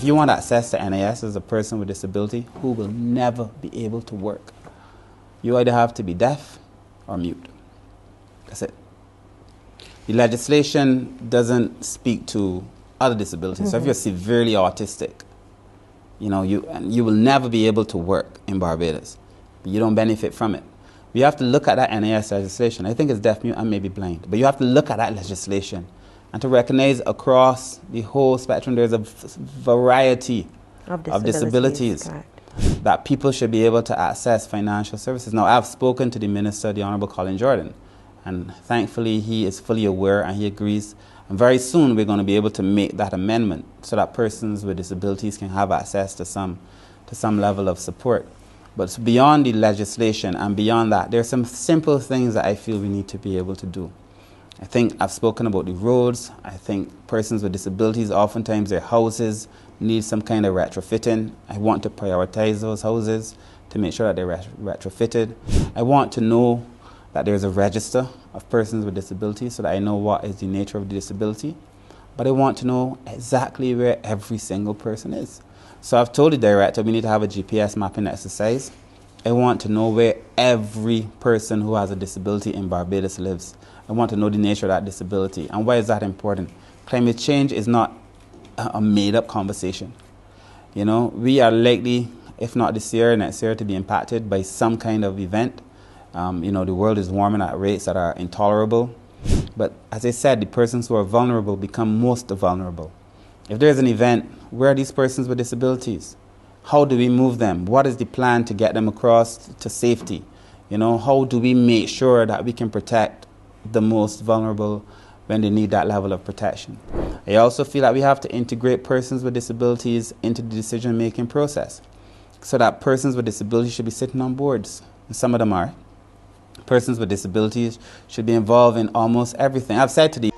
If you want access to NIS as a person with disability who will never be able to work, you either have to be deaf or mute. That's it. The legislation doesn't speak to other disabilities. So if you're severely autistic, you know, you will never be able to work in Barbados. But you don't benefit from it. You have to look at that NIS legislation. I think it's deaf, mute, and maybe blind. But you have to look at that legislation and to recognize across the whole spectrum there's a variety of disabilities that people should be able to access financial services. Now, I've spoken to the Minister, the Honourable Colin Jordan, and thankfully he is fully aware and he agrees. And very soon we're going to be able to make that amendment so that persons with disabilities can have access to some level of support. But beyond the legislation and beyond that, there are some simple things that I feel we need to be able to do. I think I've spoken about the roads. I think persons with disabilities, oftentimes their houses need some kind of retrofitting. I want to prioritize those houses to make sure that they're retrofitted. I want to know that there's a register of persons with disabilities so that I know what is the nature of the disability. But I want to know exactly where every single person is. So I've told the director we need to have a GPS mapping exercise. I want to know where every person who has a disability in Barbados lives. I want to know the nature of that disability. And why is that important? Climate change is not a made-up conversation. You know, we are likely, if not this year, next year, to be impacted by some kind of event. You know, the world is warming at rates that are intolerable. But as I said, the persons who are vulnerable become most vulnerable. If there's an event, where are these persons with disabilities? How do we move them? What is the plan to get them across to safety? You know, how do we make sure that we can protect the most vulnerable when they need that level of protection? I also feel that we have to integrate persons with disabilities into the decision-making process so that persons with disabilities should be sitting on boards, and some of them are. Persons with disabilities should be involved in almost everything. I've said to the